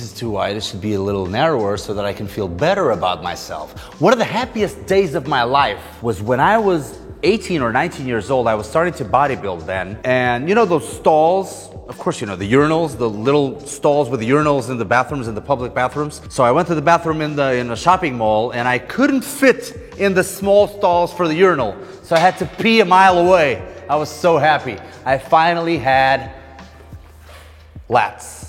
this is too wide, it should be a little narrower so that I can feel better about myself. One of the happiest days of my life was when I was 18 or 19 years old. I was starting to bodybuild then. And you know those stalls? Of course, you know, the urinals, the little stalls with the urinals in the bathrooms, in the public bathrooms. So I went to the bathroom in a shopping mall, and I couldn't fit in the small stalls for the urinal. So I had to pee a mile away. I was so happy. I finally had lats.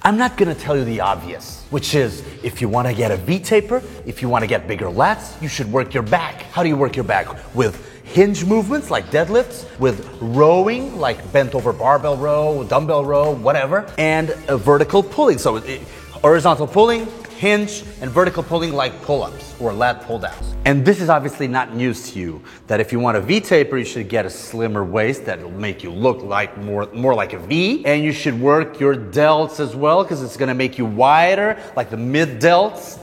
I'm not gonna tell you the obvious, which is if you wanna get a V-taper, if you wanna get bigger lats, you should work your back. How do you work your back? With hinge movements like deadlifts, with rowing like bent over barbell row, dumbbell row, whatever, and a vertical pulling. So horizontal pulling, hinge, and vertical pulling like pull-ups or lat pull-downs. And this is obviously not news to you, that if you want a V-taper, you should get a slimmer waist that will make you look like more like a V. And you should work your delts as well, because it's gonna make you wider, like the mid-delts.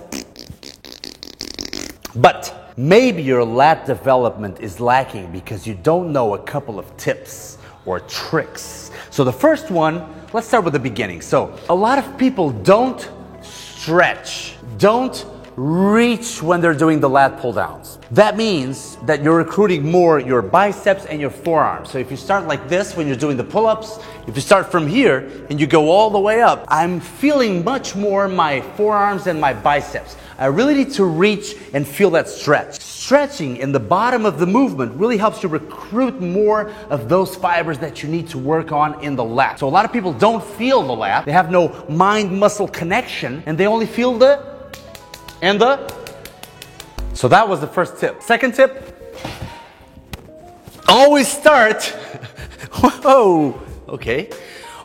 But maybe your lat development is lacking because you don't know a couple of tips or tricks. So the first one, let's start with the beginning. So a lot of people don't stretch, don't reach when they're doing the lat pull downs. That means that you're recruiting more your biceps and your forearms. So if you start like this when you're doing the pull-ups, if you start from here and you go all the way up, I'm feeling much more my forearms and my biceps. I really need to reach and feel that stretch. Stretching in the bottom of the movement really helps you recruit more of those fibers that you need to work on in the lat. So a lot of people don't feel the lat. They have no mind-muscle connection, and they only feel the and the. So that was the first tip. Second tip, always start, whoa, okay.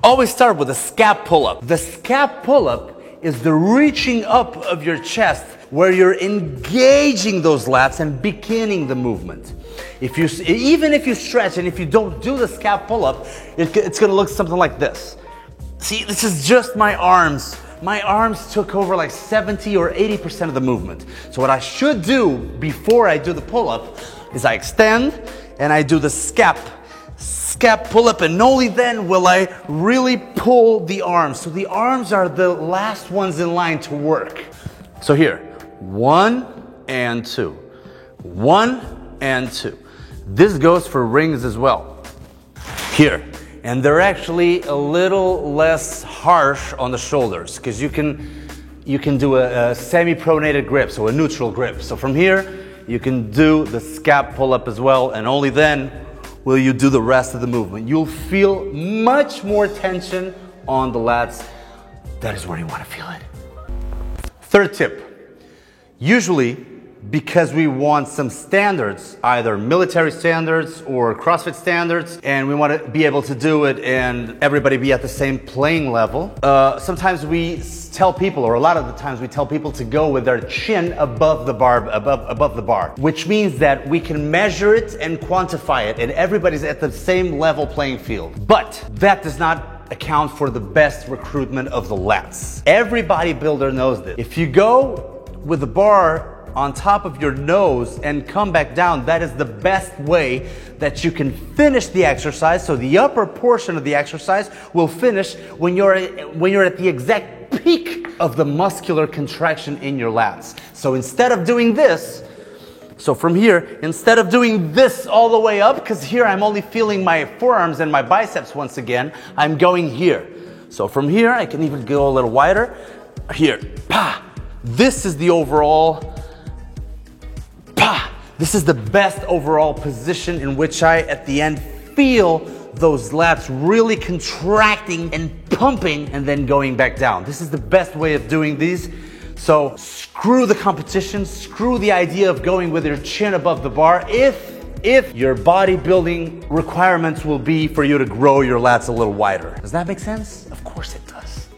Always start with a scap pull-up. The scap pull-up is the reaching up of your chest where you're engaging those lats and beginning the movement. Even if you stretch and if you don't do the scap pull-up, it's gonna look something like this. See, this is just my arms. My arms took over like 70 or 80% of the movement. So what I should do before I do the pull-up is I extend and I do the scap pull-up, and only then will I really pull the arms. So the arms are the last ones in line to work. So here, 1 and 2, 1 and 2. This goes for rings as well. Here. And they're actually a little less harsh on the shoulders because you can do a semi-pronated grip, so a neutral grip. So from here, you can do the scap pull-up as well, and only then will you do the rest of the movement. You'll feel much more tension on the lats. That is where you want to feel it. Third tip, usually because we want some standards, either military standards or CrossFit standards, and we want to be able to do it and everybody be at the same playing level. Sometimes we tell people, or a lot of the times we tell people to go with their chin above the bar, which means that we can measure it and quantify it, and everybody's at the same level playing field. But that does not account for the best recruitment of the lats. Every bodybuilder knows this. If you go with the bar on top of your nose and come back down, that is the best way that you can finish the exercise. So the upper portion of the exercise will finish when you're at the exact peak of the muscular contraction in your lats. So instead of doing this, so from here, instead of doing this all the way up, because here I'm only feeling my forearms and my biceps once again, I'm going here. So from here, I can even go a little wider. Here, pa. This is the overall. This is the best overall position in which I, at the end, feel those lats really contracting and pumping and then going back down. This is the best way of doing these. So screw the competition, screw the idea of going with your chin above the bar if your bodybuilding requirements will be for you to grow your lats a little wider. Does that make sense? Of course it does.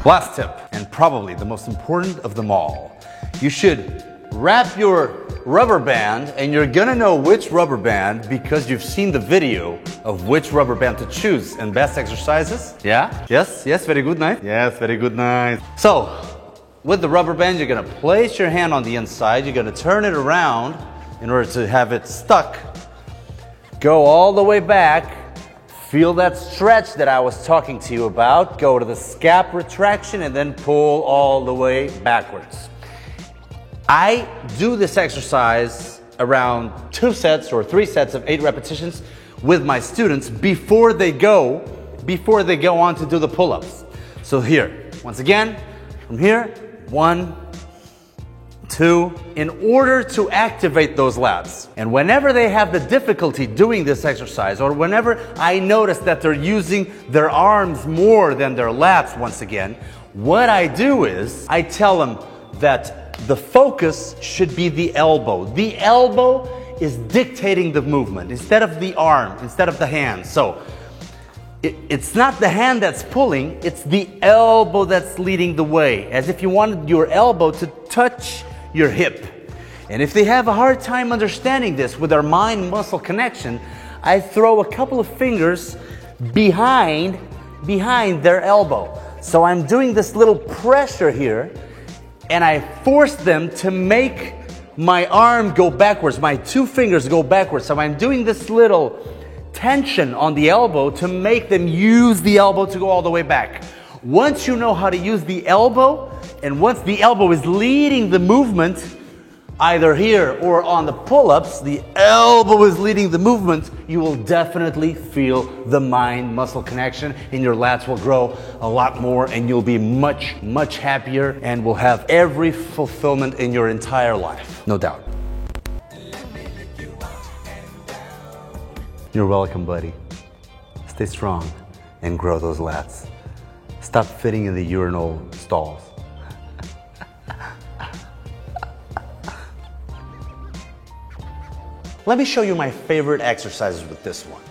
Last tip, and probably the most important of them all. You should wrap your rubber band, and you're gonna know which rubber band because you've seen the video of which rubber band to choose in best exercises. Yeah? Yes? Yes, very good, nice. Yes, very good, nice. So, with the rubber band, you're gonna place your hand on the inside, you're gonna turn it around in order to have it stuck. Go all the way back. Feel that stretch that I was talking to you about. Go to the scap retraction and then pull all the way backwards. I do this exercise around 2 sets or 3 sets of 8 repetitions with my students before they go on to do the pull-ups. So here, once again, from here, 1, 2, in order to activate those lats. And whenever they have the difficulty doing this exercise, or whenever I notice that they're using their arms more than their lats once again, what I do is I tell them that the focus should be the elbow. The elbow is dictating the movement instead of the arm, instead of the hand. So it's not the hand that's pulling, it's the elbow that's leading the way, as if you wanted your elbow to touch your hip. And if they have a hard time understanding this with their mind-muscle connection, I throw a couple of fingers behind their elbow. So I'm doing this little pressure here, and I force them to make my arm go backwards, my 2 fingers go backwards. So I'm doing this little tension on the elbow to make them use the elbow to go all the way back. Once you know how to use the elbow, and once the elbow is leading the movement, either here or on the pull-ups, the elbow is leading the movement, you will definitely feel the mind-muscle connection, and your lats will grow a lot more, and you'll be much, much happier, and will have every fulfillment in your entire life. No doubt. You're welcome, buddy. Stay strong and grow those lats. Stop fitting in the urinal stalls. Let me show you my favorite exercises with this one.